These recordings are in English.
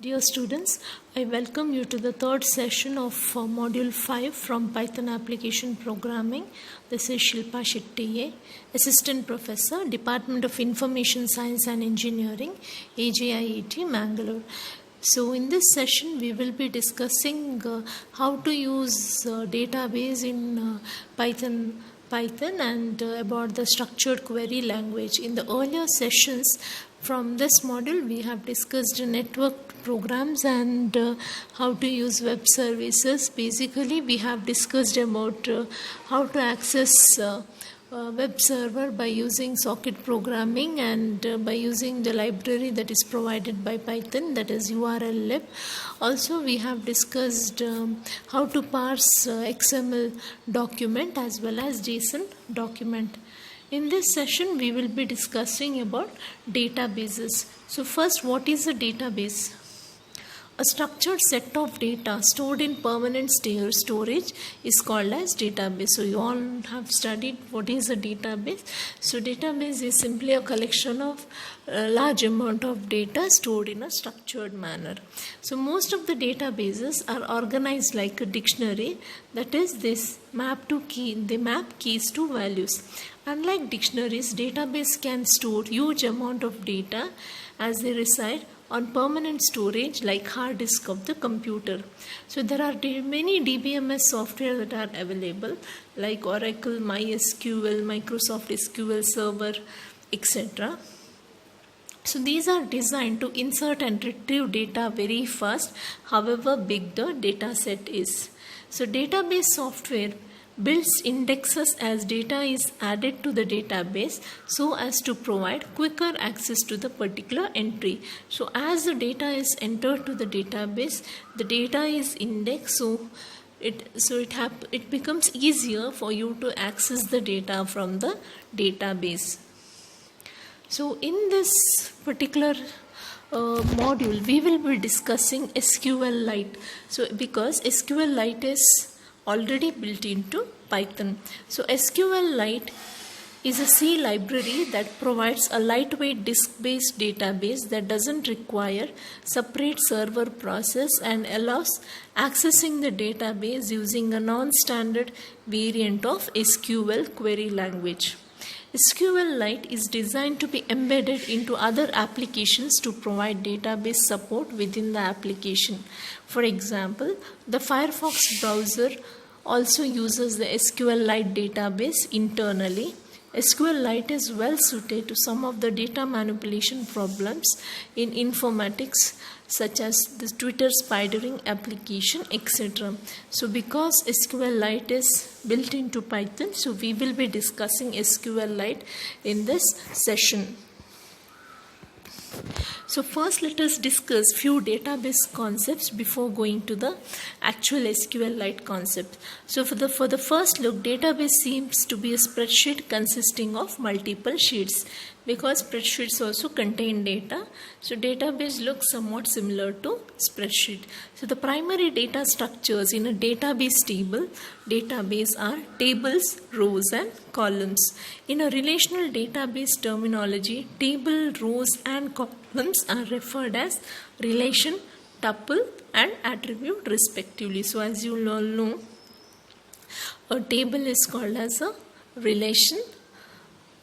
Dear students, I welcome you to the third session of Module 5 from Python Application Programming. This is Shilpa Shetty, Assistant Professor, Department of Information Science and Engineering, AJIET, Mangalore. So in this session, we will be discussing how to use database in Python and about the structured query language. In the earlier sessions from this module, we have discussed network programs and how to use web services. Basically, we have discussed about how to access web server by using socket programming and by using the library that is provided by Python, that is URL lib. Also, we have discussed how to parse XML document as well as JSON document. In this session, we will be discussing about databases. So first, what is a database? A structured set of data stored in permanent storage is called as database. So you all have studied what is a database. So database is simply a collection of a large amount of data stored in a structured manner. So most of the databases are organized like a dictionary, that is this they map keys to values. Unlike dictionaries, database can store huge amount of data as they reside on permanent storage like hard disk of the computer. So there are many DBMS software that are available like Oracle, MySQL, Microsoft SQL Server, etc. So these are designed to insert and retrieve data very fast, however big the data set is. So database software builds indexes as data is added to the database so as to provide quicker access to the particular entry. So as the data is entered to the database, the data is indexed, so it becomes easier for you to access the data from the database. So in this particular module, we will be discussing SQLite. So because SQLite is already built into Python. So SQLite is a C library that provides a lightweight disk-based database that doesn't require separate server process and allows accessing the database using a non-standard variant of SQL query language. SQLite is designed to be embedded into other applications to provide database support within the application. For example, the Firefox browser also uses the SQLite database internally. SQLite is well suited to some of the data manipulation problems in informatics, such as the Twitter spidering application, etc. So because SQLite is built into Python, so we will be discussing SQLite in this session. So first let us discuss few database concepts before going to the actual SQLite concept. So for the first look, database seems to be a spreadsheet consisting of multiple sheets, because spreadsheets also contain data. So database looks somewhat similar to spreadsheet. So the primary data structures in a database are tables, rows and columns. In a relational database terminology, table, rows and columns are referred as relation, tuple and attribute respectively. So as you all know, a table is called as a relation,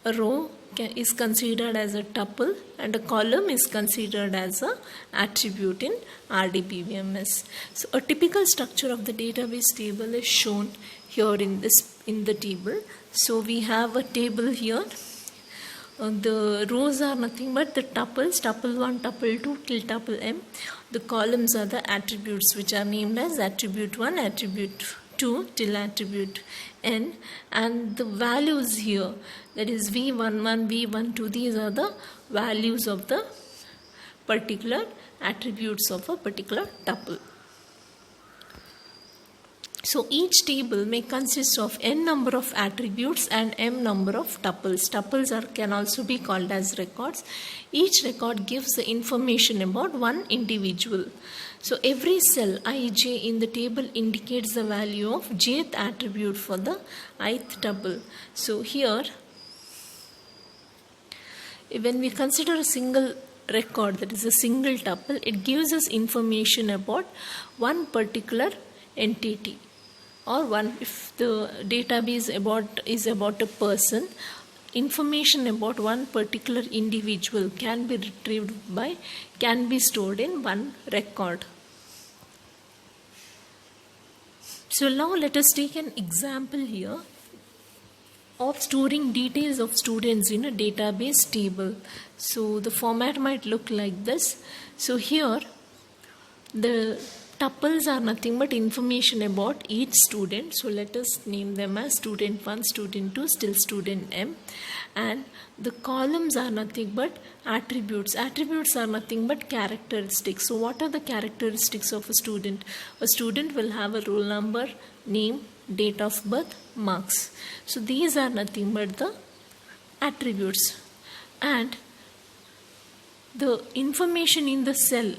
a row is considered as a tuple and a column is considered as a attribute in RDBMS. So a typical structure of the database table is shown here in the table. So we have a table here. The rows are nothing but the tuples, tuple 1, tuple 2 till tuple m. The columns are the attributes which are named as attribute 1, attribute 2 till attribute n, and the values here, that is v11, v12, these are the values of the particular attributes of a particular tuple. So each table may consist of n number of attributes and m number of tuples. Tuples can also be called as records. Each record gives the information about one individual. So every cell ij in the table indicates the value of jth attribute for the ith tuple. So here, when we consider a single record, that is a single tuple, it gives us information about one particular entity, or one, if the database is about a person, information about one particular individual can be stored in one record. So now let us take an example here of storing details of students in a database table. So the format might look like this. So here the tuples are nothing but information about each student. So let us name them as student 1, student 2, still student M. And the columns are nothing but attributes. Attributes are nothing but characteristics. So what are the characteristics of a student? A student will have a roll number, name, date of birth, marks. So these are nothing but the attributes. And the information in the cell,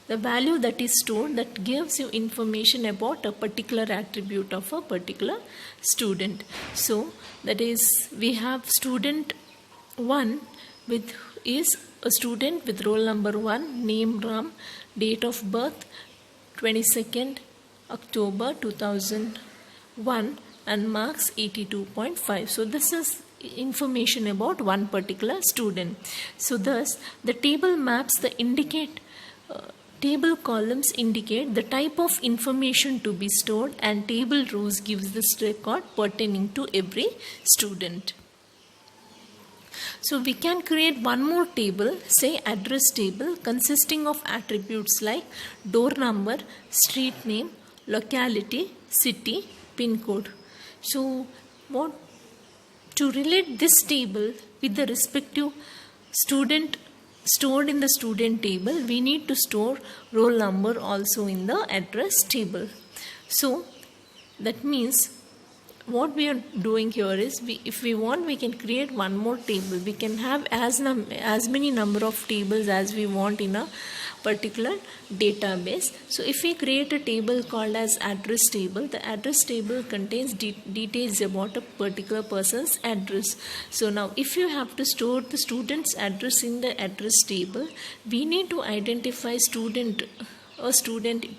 the value that is stored, that gives you information about a particular attribute of a particular student. So that is, we have student 1 is a student with roll number 1, name Ram, date of birth 22nd October 2001, and marks 82.5. So this is information about one particular student. So thus the table maps table columns indicate the type of information to be stored, and table rows gives this record pertaining to every student. So we can create one more table, say address table, consisting of attributes like door number, street name, locality, city, pin code. So to relate this table with the respective student stored in the student table, we need to store roll number also in the address table. So that means what we are doing here is, if we want, we can create one more table. We can have as many number of tables as we want in a particular database. So if we create a table called as address table, the address table contains details about a particular person's address. So now if you have to store the student's address in the address table, we need to identify a student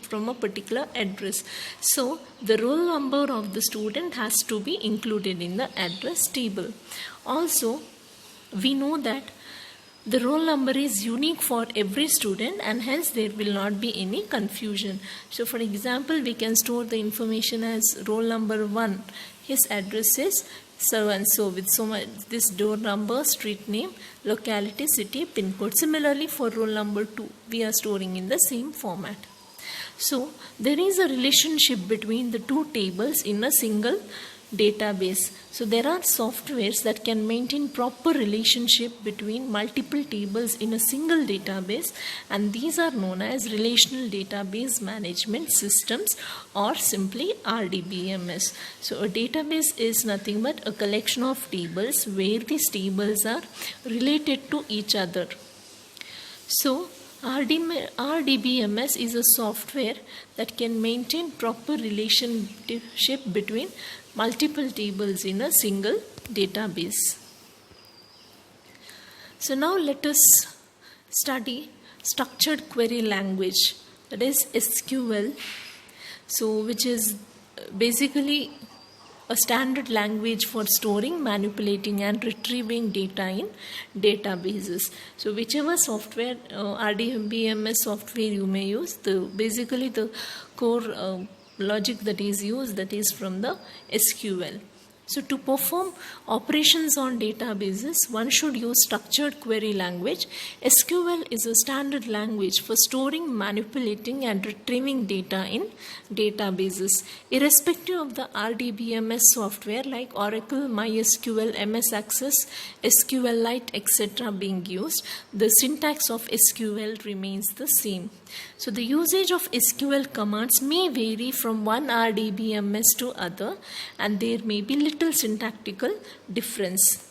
from a particular address. So the roll number of the student has to be included in the address table. Also, we know that the roll number is unique for every student, and hence there will not be any confusion. So for example, we can store the information as roll number 1. His address is so and so with so much, this door number, street name, locality, city, pin code. Similarly for roll number 2, we are storing in the same format. So there is a relationship between the two tables in a single database. So there are softwares that can maintain proper relationship between multiple tables in a single database, and these are known as relational database management systems, or simply RDBMS. So a database is nothing but a collection of tables where these tables are related to each other. So RDBMS is a software that can maintain proper relationship between multiple tables in a single database. So now let us study structured query language, that is SQL. So which is basically a standard language for storing, manipulating and retrieving data in databases. So whichever software, RDBMS software you may use, basically the core logic that is used, that is from the SQL. So to perform operations on databases, one should use structured query language. SQL is a standard language for storing, manipulating and retrieving data in databases. Irrespective of the RDBMS software like Oracle, MySQL, MS Access, SQLite, etc. being used, the syntax of SQL remains the same. So the usage of SQL commands may vary from one RDBMS to other, and there may be little syntactical difference.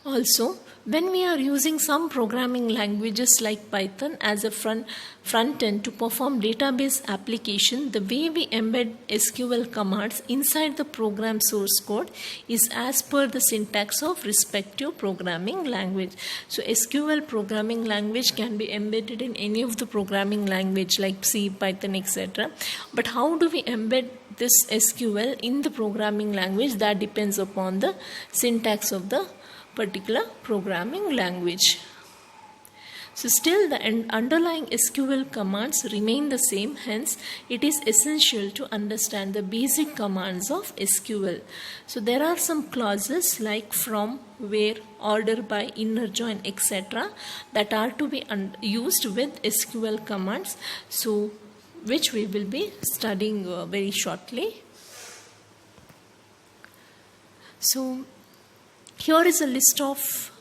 Also, when we are using some programming languages like Python as a front end to perform database application, the way we embed SQL commands inside the program source code is as per the syntax of respective programming language. So SQL programming language can be embedded in any of the programming language like C, Python, etc. But how do we embed this SQL in the programming language? That depends upon the syntax of the particular programming language. So still the underlying SQL commands remain the same, hence it is essential to understand the basic commands of SQL. So there are some clauses like from, where, order by, inner join, etc. that are to be used with SQL commands, so which we will be studying very shortly. So here is a list of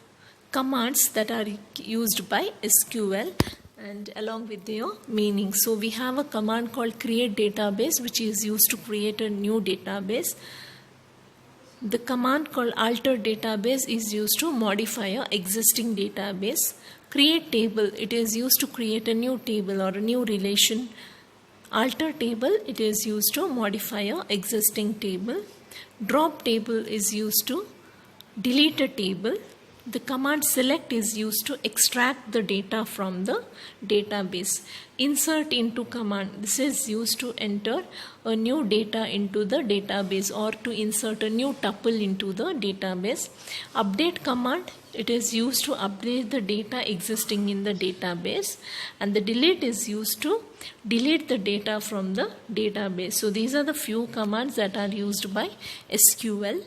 commands that are used by SQL and along with their meaning. So we have a command called create database, which is used to create a new database. The command called alter database is used to modify an existing database. Create table, it is used to create a new table or a new relation. Alter table, it is used to modify an existing table. Drop table is used to delete a table. The command select is used to extract the data from the database. Insert into command, this is used to enter a new data into the database or to insert a new tuple into the database. Update command, it is used to update the data existing in the database. And the delete is used to delete the data from the database. So these are the few commands that are used by SQL.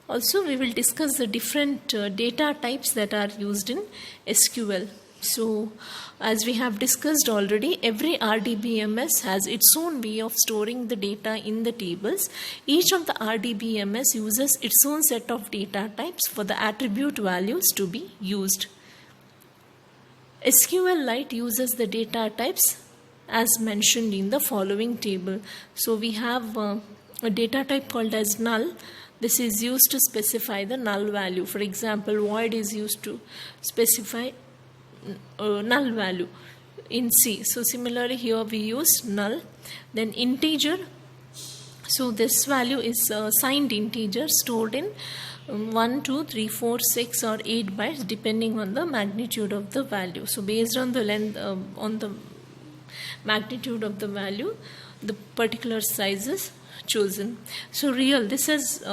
Also, we will discuss the different data types that are used in SQL. So, as we have discussed already, every RDBMS has its own way of storing the data in the tables. Each of the RDBMS uses its own set of data types for the attribute values to be used. SQLite uses the data types as mentioned in the following table. So, we have a data type called as null. This is used to specify the null value. For example, void is used to specify null value in C. So similarly here we use null. Then integer. So this value is signed integer stored in 1, 2, 3, 4, 6 or 8 bytes depending on the magnitude of the value. So based on the length, on the magnitude of the value, the particular size is chosen. So real, this is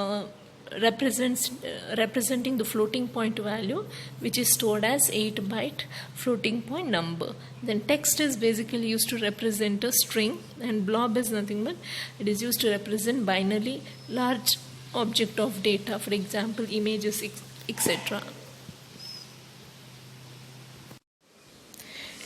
representing the floating point value, which is stored as 8-byte floating point number. Then text is basically used to represent a string, and blob is nothing but it is used to represent binary large object of data, for example images, etc.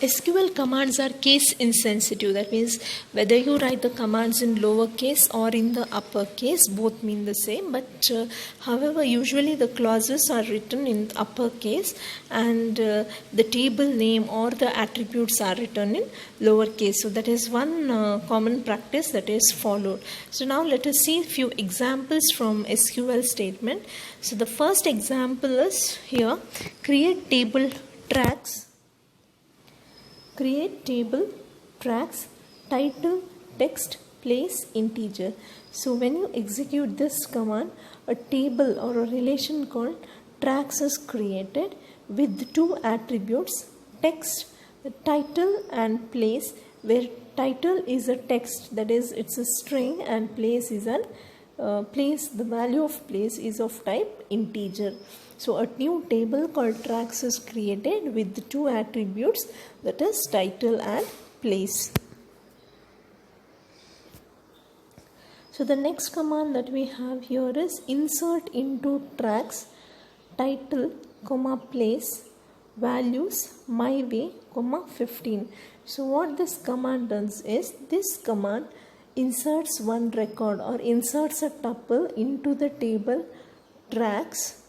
SQL commands are case insensitive. That means whether you write the commands in lowercase or in the uppercase, both mean the same. But however, usually the clauses are written in uppercase and the table name or the attributes are written in lowercase. So that is one common practice that is followed. So now let us see a few examples from SQL statement. So the first example is here: create table tracks. Create table tracks, title, text, place, integer. So when you execute this command, a table or a relation called tracks is created with two attributes: text, the title, and place, where title is a text, that is it's a string, and place is an place, the value of place is of type integer. So a new table called tracks is created with the two attributes, that is title and place. So the next command that we have here is insert into tracks, title, place, values, my way, 15. So what this command does is, this command inserts one record or inserts a tuple into the table tracks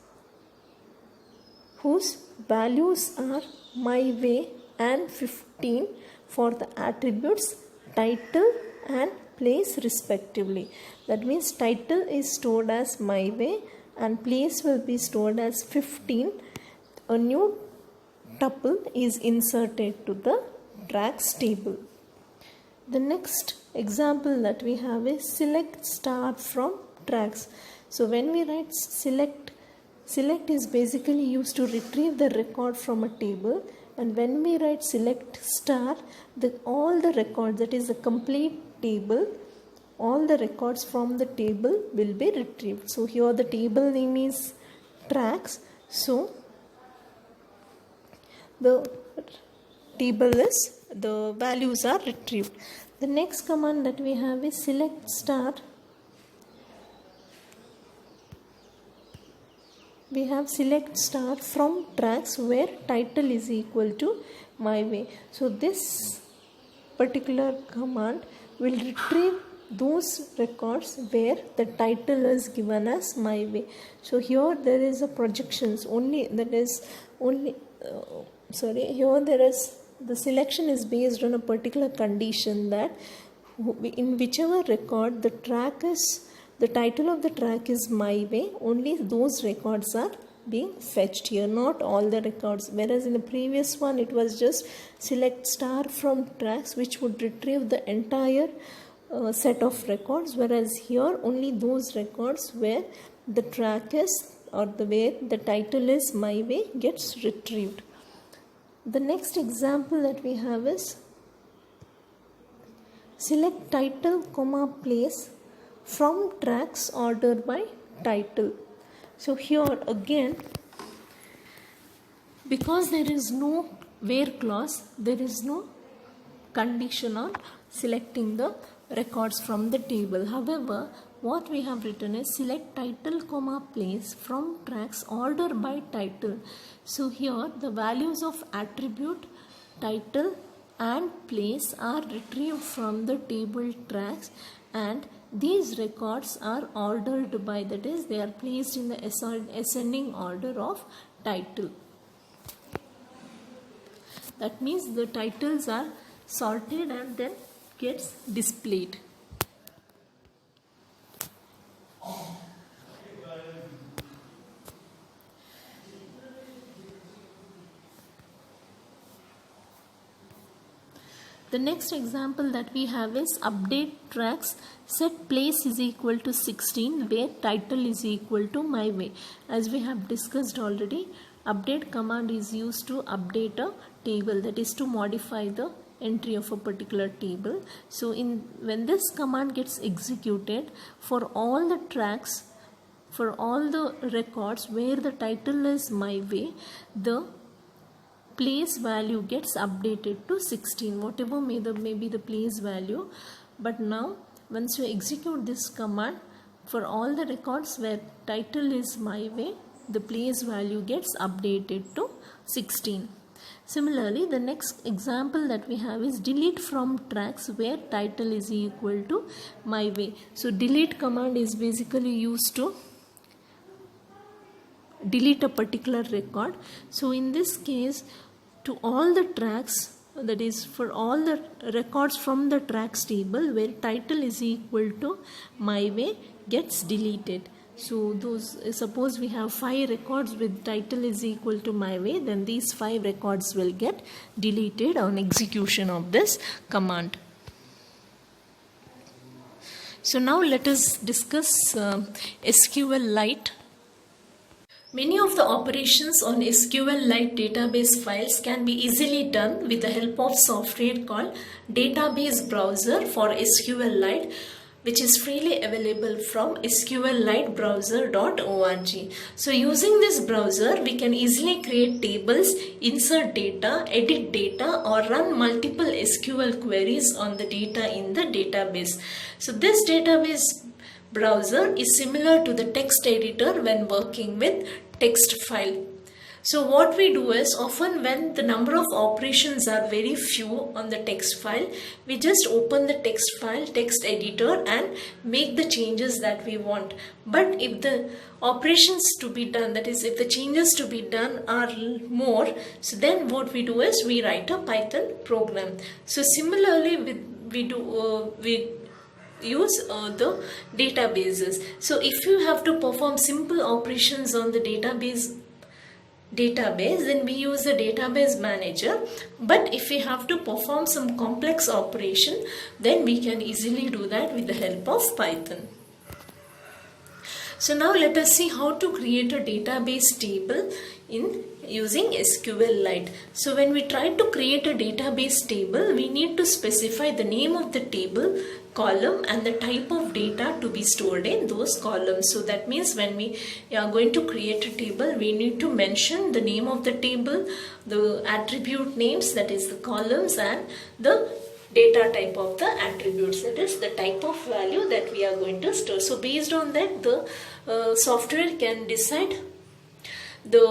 whose values are my way and 15 for the attributes title and place respectively. That means title is stored as my way and place will be stored as 15, a new tuple is inserted to the tracks table. The next example that we have is select star from tracks. So when we write select is basically used to retrieve the record from a table, and when we write select star, all the records, that is the complete table, all the records from the table will be retrieved. So here the table name is tracks, so the table is, the values are retrieved. The next command that we have is select star. We have select star from tracks where title is equal to my way. So this particular command will retrieve those records where the title is given as my way. So here there is a projections only, that is only here there is, the selection is based on a particular condition that in whichever record the title of the track is my way, only those records are being fetched here, not all the records. Whereas in the previous one it was just select star from tracks, which would retrieve the entire set of records, whereas here only those records where the track is, or the way the title is my way, gets retrieved. The next example that we have is select title, place from tracks order by title. So here again, because there is no where clause, there is no condition on selecting the records from the table. However, what we have written is select title, place from tracks order by title. So here the values of attribute, title and place are retrieved from the table tracks, and these records are ordered by, that is, they are placed in the ascending order of title. That means the titles are sorted and then gets displayed. The next example that we have is update tracks, set place is equal to 16 where title is equal to my way. As we have discussed already, update command is used to update a table, that is to modify the entry of a particular table. So when this command gets executed, for all the tracks, for all the records where the title is my way, the place value gets updated to 16, whatever may be the place value. But now once you execute this command, for all the records where title is my way, the place value gets updated to 16. Similarly, the next example that we have is delete from tracks where title is equal to my way. So delete command is basically used to delete a particular record. So in this case, to all the tracks, that is for all the records from the tracks table where title is equal to my way, gets deleted. So those, suppose we have 5 records with title is equal to my way, then these 5 records will get deleted on execution of this command. So now let us discuss SQLite. Many of the operations on SQLite database files can be easily done with the help of software called Database Browser for SQLite, which is freely available from sqlitebrowser.org. So using this browser, we can easily create tables, insert data, edit data, or run multiple SQL queries on the data in the database. So this database browser is similar to the text editor when working with text file. So what we do is, often when the number of operations are very few on the text file, we just open the text file, text editor, and make the changes that we want. But if the operations to be done, that is if the changes to be done are more, so then what we do is we write a Python program. So similarly we use the databases. So if you have to perform simple operations on the database, then we use the database manager. But if we have to perform some complex operation, then we can easily do that with the help of Python. So now let us see how to create a database table in using SQLite. So when we try to create a database table, we need to specify the name of the table, column, and the type of data to be stored in those columns. So that means when we are going to create a table, we need to mention the name of the table, the attribute names, that is the columns, and the data type of the attributes, that is the type of value that we are going to store. So based on that, the software can decide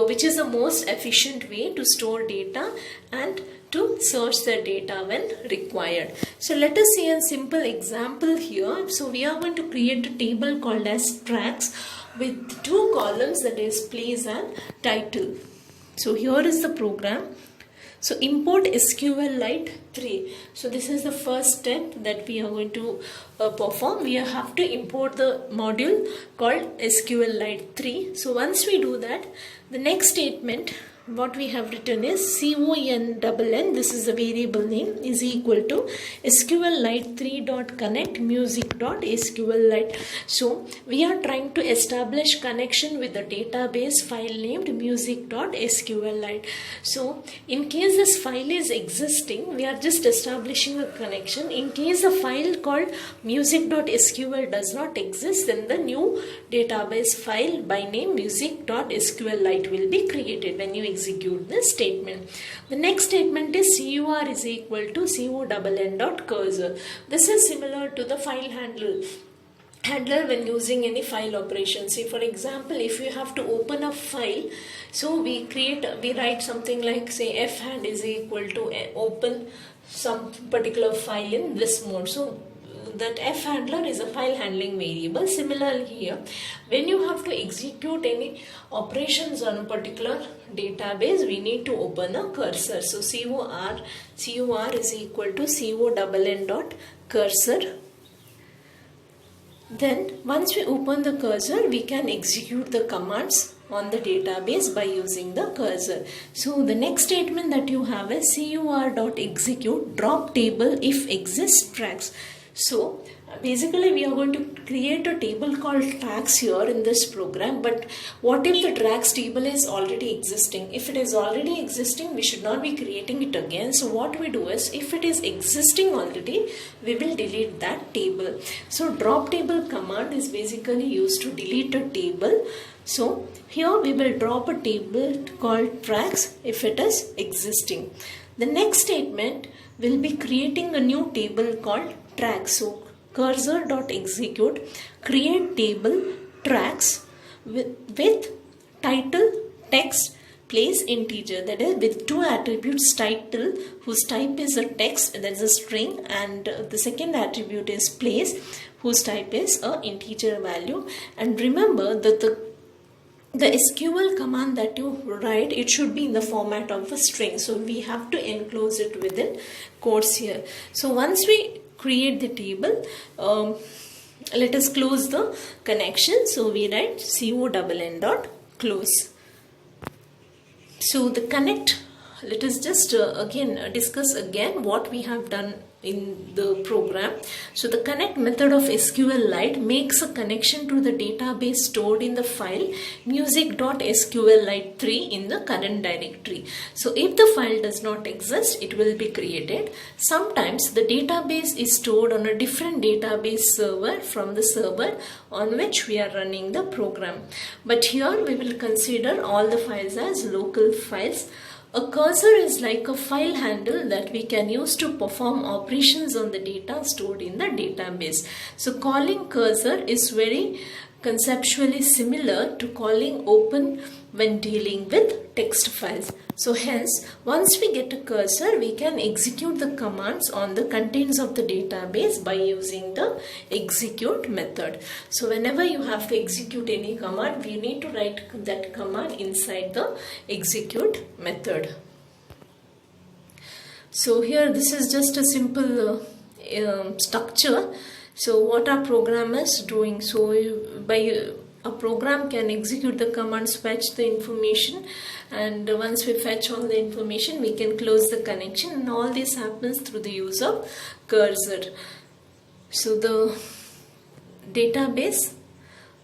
which is the most efficient way to store data and to search the data when required. So let us see a simple example here. So we are going to create a table called as tracks with two columns, that is place and title. So here is the program. So import SQLite 3. So this is the first step that we are going to perform. We have to import the module called SQLite 3. So once we do that, the next statement what we have written is CONNN, this is the variable name, is equal to SQLite3.connect music.SQLite. So we are trying to establish connection with the database file named music.SQLite. So in case this file is existing, we are just establishing a connection. In case a file called music.SQL does not exist, then the new database file by name music.SQLite will be created when you execute this statement. The next statement is cur is equal to conn.cursor. This is similar to the file handler when using any file operation. See, for example, if you have to open a file, so we write something like, say, fhand is equal to open some particular file in this mode. So that fhandler is a file handling variable. Similarly here, when you have to execute any operations on a particular database, we need to open a cursor. So cur is equal to conn.cursor. Then once we open the cursor, we can execute the commands on the database by using the cursor. So the next statement that you have is cur.execute drop table if exists tracks. So basically we are going to create a table called tracks here in this program. But what if the tracks table is already existing? If it is already existing, we should not be creating it again. So what we do is, if it is existing already, we will delete that table. So drop table command is basically used to delete a table. So here we will drop a table called tracks if it is existing. The next statement will be creating a new table called tracks. So cursor.execute create table tracks with title, text, place, integer, that is with two attributes, title whose type is a text, that is a string, and the second attribute is place whose type is a integer value. And remember that the SQL command that you write, it should be in the format of a string. So we have to enclose it within quotes here. So once we create the table, let us close the connection. So we write conn.close. So the connect, let us just discuss again what we have done in the program. So the connect method of SQLite makes a connection to the database stored in the file music.SQLite3 in the current directory. So if the file does not exist, it will be created. Sometimes the database is stored on a different database server from the server on which we are running the program. But here we will consider all the files as local files. A cursor is like a file handle that we can use to perform operations on the data stored in the database. So calling cursor is very conceptually similar to calling open when dealing with text files. So hence, once we get a cursor, we can execute the commands on the contents of the database by using the execute method. So whenever you have to execute any command, we need to write that command inside the execute method. So here this is just a simple structure. So what our program is doing, so by a program can execute the commands, fetch the information, and once we fetch all the information we can close the connection, and all this happens through the use of cursor. So the database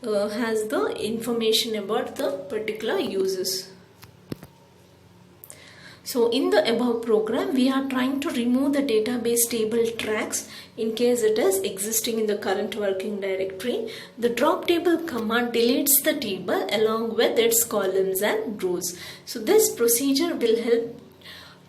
has the information about the particular users. So in the above program, we are trying to remove the database table tracks in case it is existing in the current working directory. The drop table command deletes the table along with its columns and rows. So this procedure will help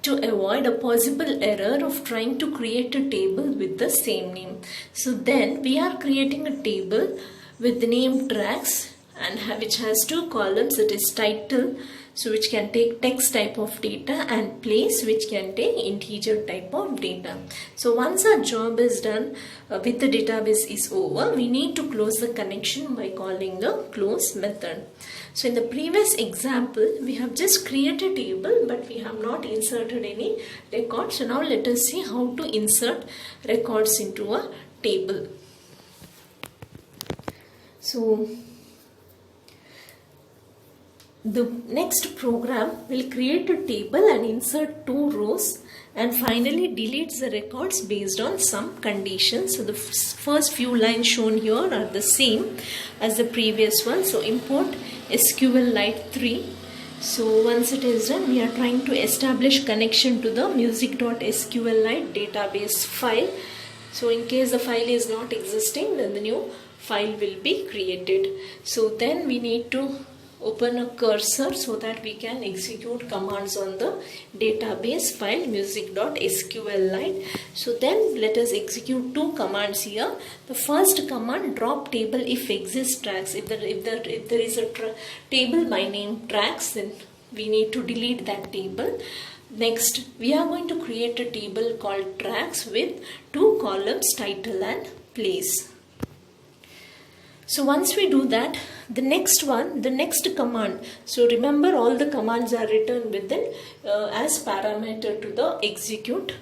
to avoid a possible error of trying to create a table with the same name. So then we are creating a table with the name tracks and which has two columns, that is title, so which can take text type of data, and place, which can take integer type of data. So once our job is done with the database is over, we need to close the connection by calling the close method. So in the previous example, we have just created a table but we have not inserted any records. So now let us see how to insert records into a table. So the next program will create a table and insert two rows, and finally deletes the records based on some conditions. So the first few lines shown here are the same as the previous one. So import SQLite 3. So once it is done, we are trying to establish connection to the music.sqlite database file. So in case the file is not existing, then the new file will be created. So then we need to open a cursor so that we can execute commands on the database file music.sqlite. So then let us execute two commands here. The first command, drop table if exists tracks. If there is a table by name tracks, then we need to delete that table. Next, we are going to create a table called tracks with two columns, title and place. So once we do that, the next command, so remember all the commands are written within as parameter to the execute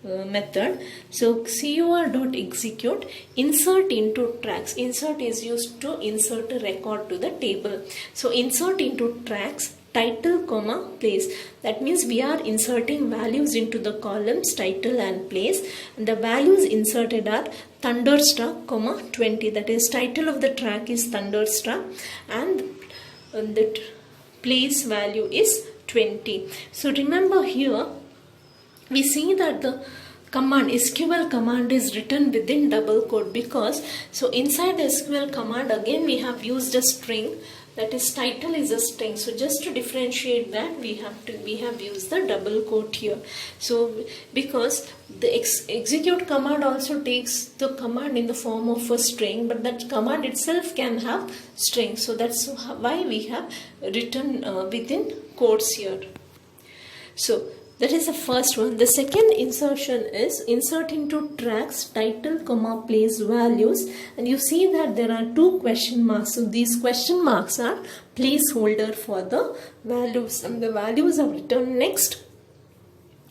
method. So cur.execute insert into tracks. Insert is used to insert a record to the table. So insert into tracks title comma place. That means we are inserting values into the columns title and place, and the values inserted are Thunderstruck comma 20. That is, title of the track is Thunderstruck and the place value is 20. So remember here we see that the command SQL command is written within double quote, because so inside the SQL command again we have used a string, that is title is a string. So just to differentiate that we have used the double quote here. So because the execute command also takes the command in the form of a string, but that command itself can have string. So that's why we have written within quotes here. So that is the first one. The second insertion is insert into tracks title comma place values, and you see that there are two question marks. So these question marks are placeholder for the values, and the values are written next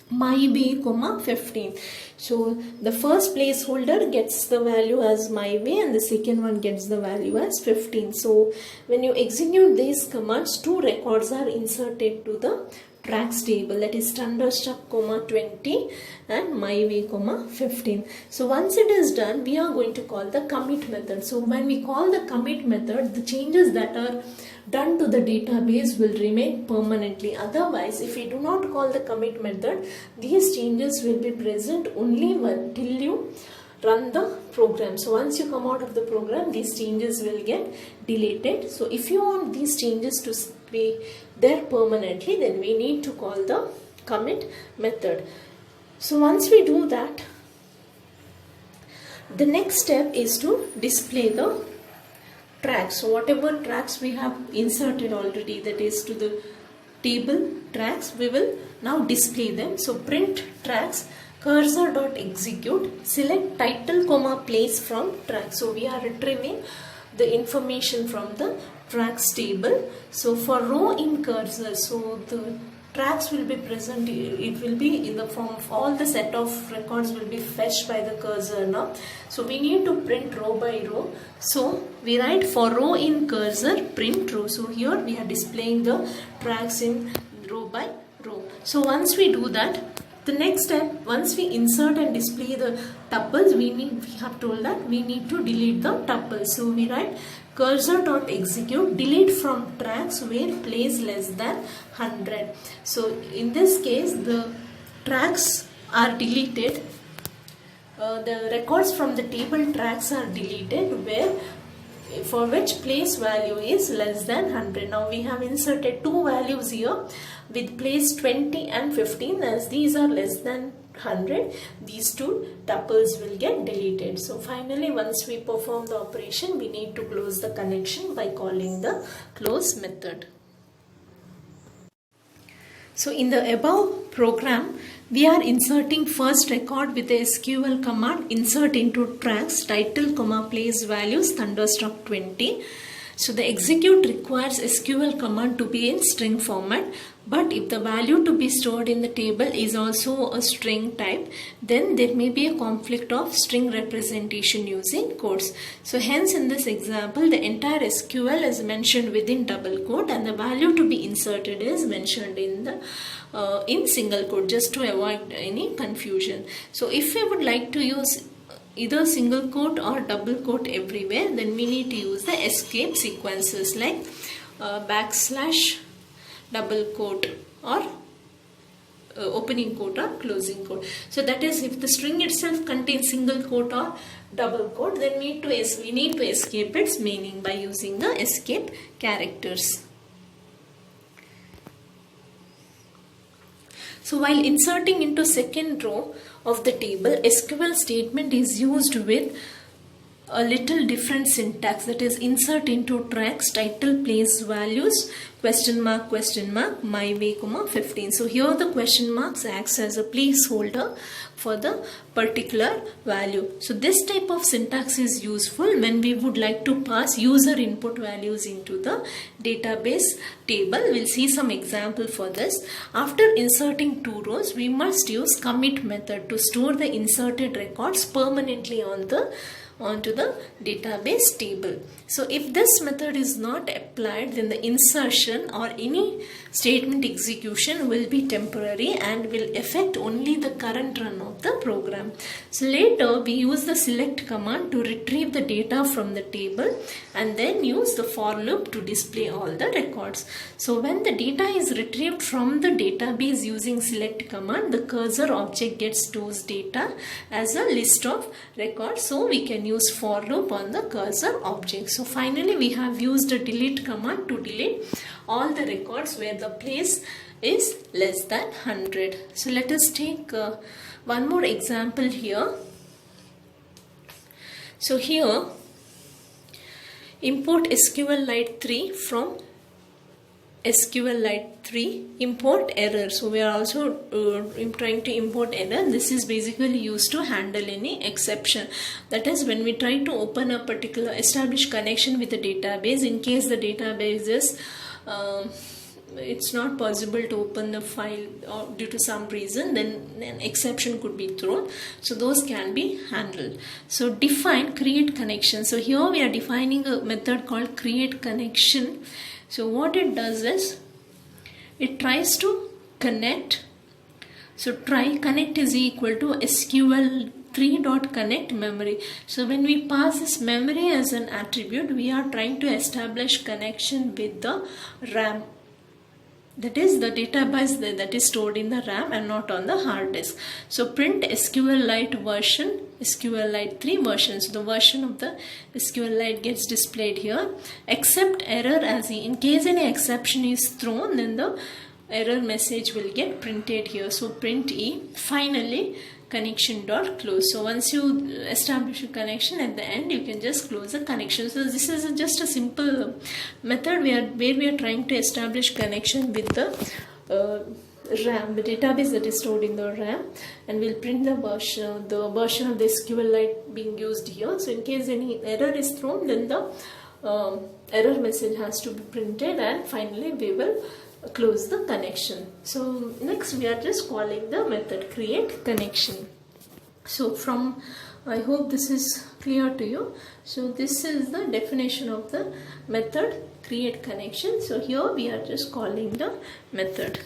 my way comma 15. So the first placeholder gets the value as my way and the second one gets the value as 15. So when you execute these commands, two records are inserted to the tracks table, that is Thunderstruck comma 20 and my way comma 15. So once it is done, we are going to call the commit method. So when we call the commit method, the changes that are done to the database will remain permanently. Otherwise, if we do not call the commit method, these changes will be present only until you run the program. So once you come out of the program, these changes will get deleted. So if you want these changes to be there permanently, then we need to call the commit method. So once we do that, the next step is to display the tracks. So whatever tracks we have inserted already, that is to the table tracks, we will now display them. So print tracks cursor.execute, select title comma place from tracks. So we are retrieving the information from the tracks table. So for row in cursor, so the tracks will be present. It will be in the form of all the set of records will be fetched by the cursor now. So we need to print row by row. So we write for row in cursor print row. So here we are displaying the tracks in row by row. So once we do that, the next step, once we insert and display the tuples, we have told that we need to delete the tuples. So we write cursor.execute delete from tracks where place less than 100. So in this case, the tracks are deleted. The records from the table tracks are deleted where for which place value is less than 100. Now we have inserted two values here with place 20 and 15, as these are less than 100. These two tuples will get deleted. So finally, once we perform the operation, we need to close the connection by calling the close method. So in the above program, we are inserting first record with the SQL command insert into tracks title, place values thunderstruck 20. So the execute requires SQL command to be in string format, but if the value to be stored in the table is also a string type, then there may be a conflict of string representation using quotes. So hence in this example, the entire SQL is mentioned within double quote and the value to be inserted is mentioned in the in single quote, just to avoid any confusion. So if we would like to use either single quote or double quote everywhere, then we need to use the escape sequences like backslash, double quote, or opening quote or closing quote. So that is, if the string itself contains single quote or double quote, then we need to escape its meaning by using the escape characters. So while inserting into second row of the table, SQL statement is used with a little different syntax, that is insert into tracks title place values question mark my way, 15. So here the question marks acts as a placeholder for the particular value. So this type of syntax is useful when we would like to pass user input values into the database table. We'll see some example for this. After inserting two rows, we must use commit method to store the inserted records permanently onto the database table. So if this method is not applied, then the insertion or any statement execution will be temporary and will affect only the current run of the program. So later we use the select command to retrieve the data from the table and then use the for loop to display all the records. So when the data is retrieved from the database using select command, the cursor object gets those data as a list of records. So we can use for loop on the cursor object. So finally we have used the delete command to delete all the records where the place is less than 100. So let us take one more example here. So here import SQLite 3 from SQLite 3 import error. So we are also trying to import error. This is basically used to handle any exception. That is, when we try to open a particular established connection with the database, in case the database is it's not possible to open the file or due to some reason, then an exception could be thrown. So those can be handled. So define create connection. So here we are defining a method called create connection. So what it does is it tries to connect. So try connect is equal to SQL3.connect memory. So when we pass this memory as an attribute, we are trying to establish connection with the RAM. That is the database that is stored in the RAM and not on the hard disk. So print SQLite version, SQLite 3 version. So the version of the SQLite gets displayed here. Accept error as in case any exception is thrown, then the error message will get printed here. So print E. Finally connection dot close. So once you establish a connection, at the end you can just close the connection. So this is just a simple method where we are trying to establish connection with the RAM, the database that is stored in the RAM, and we'll print the version of the SQLite being used here. So in case any error is thrown, then the error message has to be printed, and finally we will close the connection. So next we are just calling the method create connection. So from, I hope this is clear to you. So this is the definition of the method create connection. So here we are just calling the method.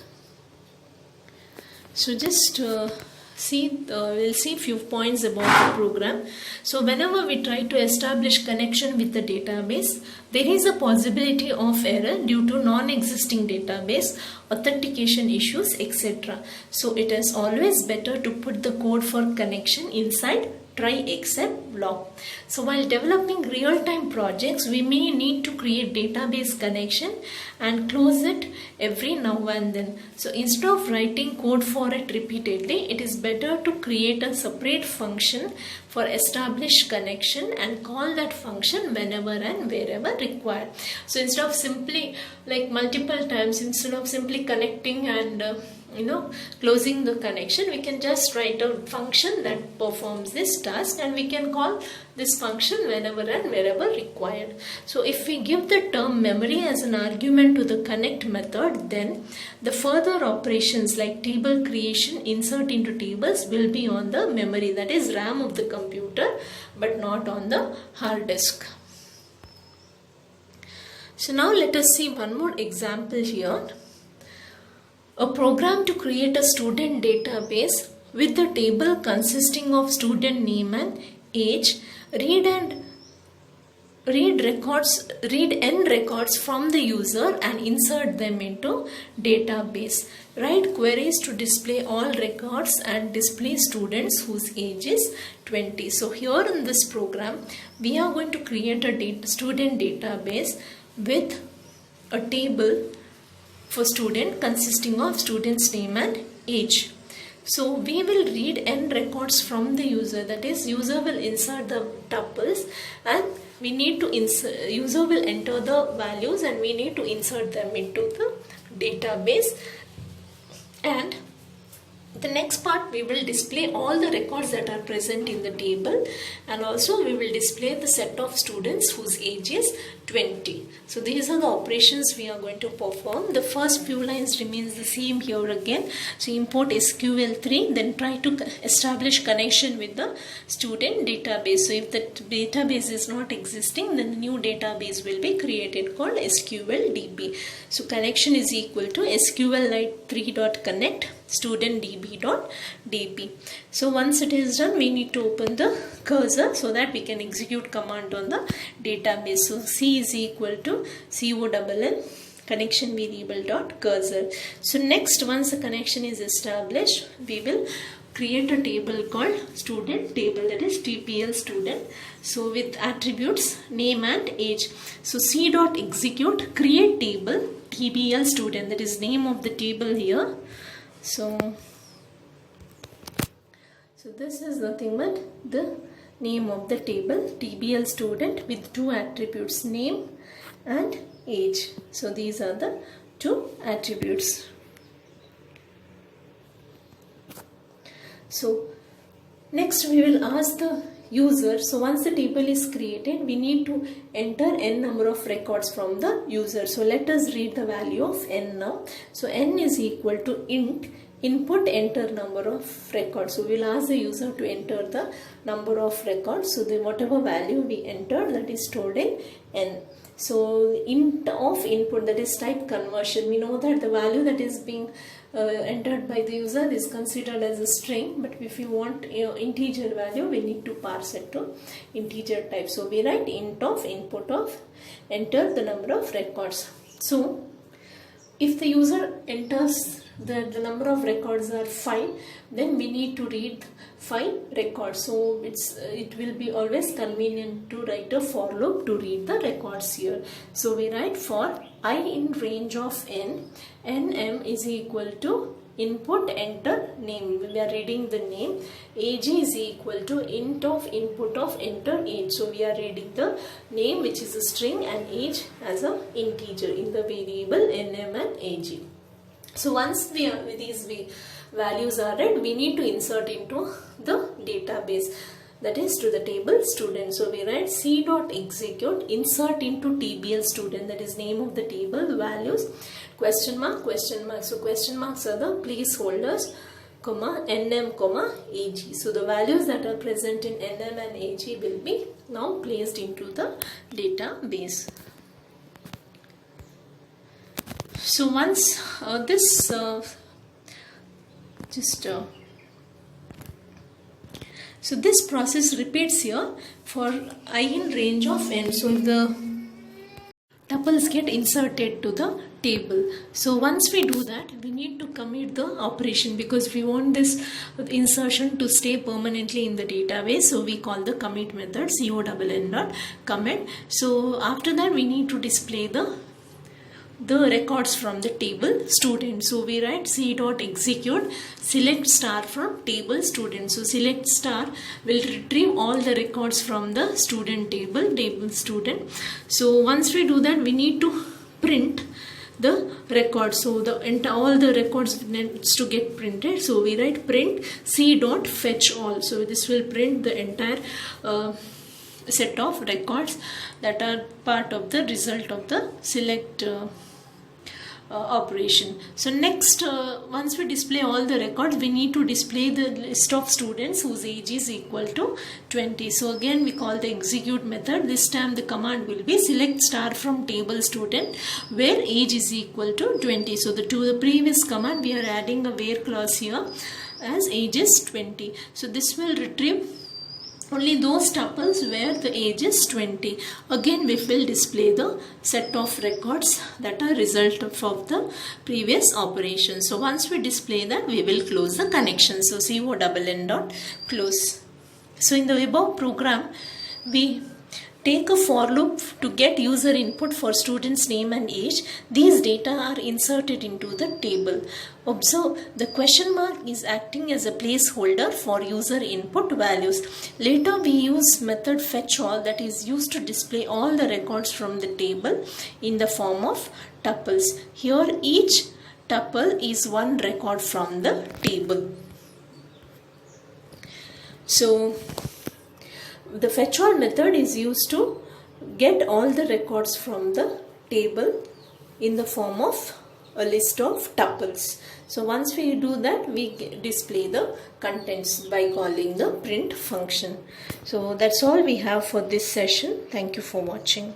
So just we'll see few points about the program. So whenever we try to establish connection with the database, there is a possibility of error due to non-existing database, authentication issues, etc. So it is always better to put the code for connection inside try except block. So while developing real-time projects, we may need to create database connection and close it every now and then. So instead of writing code for it repeatedly, it is better to create a separate function for established connection and call that function whenever and wherever required. So instead of simply like multiple times, instead of simply connecting and closing the connection, we can just write a function that performs this task and we can call this function whenever and wherever required. So if we give the term memory as an argument to the connect method, then the further operations like table creation, insert into tables will be on the memory, that is RAM of the computer, but not on the hard disk. So now let us see one more example here. A program to create a student database with the table consisting of student name and age, read n records from the user and insert them into database. Write queries to display all records and display students whose age is 20. So here in this program, we are going to create a student database with a table for student consisting of student's name and age. So we will read n records from the user, that is user will insert the tuples and we need to user will enter the values and we need to insert them into the database. And the next part, we will display all the records that are present in the table, and also we will display the set of students whose age is 20. So these are the operations we are going to perform. The first few lines remains the same here again. So import SQL3, then try to establish connection with the student database. So if the database is not existing, then the new database will be created called SQLDB. So connection is equal to SQLite3.connect studentdb.db. So once it is done, we need to open the cursor so that we can execute command on the database. So C is equal to CONN connection variable dot cursor. So next, once the connection is established, we will create a table called student table, that is TPL student. So with attributes name and age. So C dot execute create table TPL student, that is name of the table here. So this is nothing but the name of the table TBL student with two attributes, name and age. So these are the two attributes. So next we will ask the user. So once the table is created, we need to enter n number of records from the user. So let us read the value of n now. So n is equal to int input enter number of records. So we'll ask the user to enter the number of records. So the whatever value we entered, that is stored in n. So int of input, that is type conversion. We know that the value that is being entered by the user is considered as a string, but if you want integer value, we need to parse it to integer type. So we write int of input of enter the number of records. So if the user enters the number of records are 5, then we need to read 5 records. So it will be always convenient to write a for loop to read the records here. So we write for I in range of n, nm is equal to input enter name. We are reading the name. Age is equal to int of input of enter age. So we are reading the name, which is a string, and age as a integer in the variable nm and ag. So once these values are read, we need to insert into the database. that is to the table student. So we write C dot execute insert into TBL student, that is name of the table, values, question mark, question mark. So question marks are the placeholders, comma NM, comma AG. So the values that are present in NM and AG will be now placed into the database. So once so this process repeats here for I in range of n. So the tuples get inserted to the table. So once we do that, we need to commit the operation because we want this insertion to stay permanently in the database. So we call the commit method CONN.commit. So after that, we need to display the records from the table student. So we write C dot execute select star from table student. So select star will retrieve all the records from the student table student. So once we do that, we need to print the records. So all the records needs to get printed. So we write print C dot fetch all. So this will print the entire set of records that are part of the result of the select operation. So next, once we display all the records, we need to display the list of students whose age is equal to 20. So again we call the execute method. This time the command will be select star from table student where age is equal to 20. So to the previous command we are adding a where clause here as age is 20. So this will retrieve only those tuples where the age is 20. Again we will display the set of records that are result of the previous operation. So once we display that, we will close the connection. So CONN dot close. So in the above program, we take a for loop to get user input for student's name and age. These data are inserted into the table. Observe the question mark is acting as a placeholder for user input values. Later we use method fetch all that is used to display all the records from the table in the form of tuples. Here each tuple is one record from the table. So the fetch all method is used to get all the records from the table in the form of a list of tuples. So once we do that, we display the contents by calling the print function. So that's all we have for this session. Thank you for watching.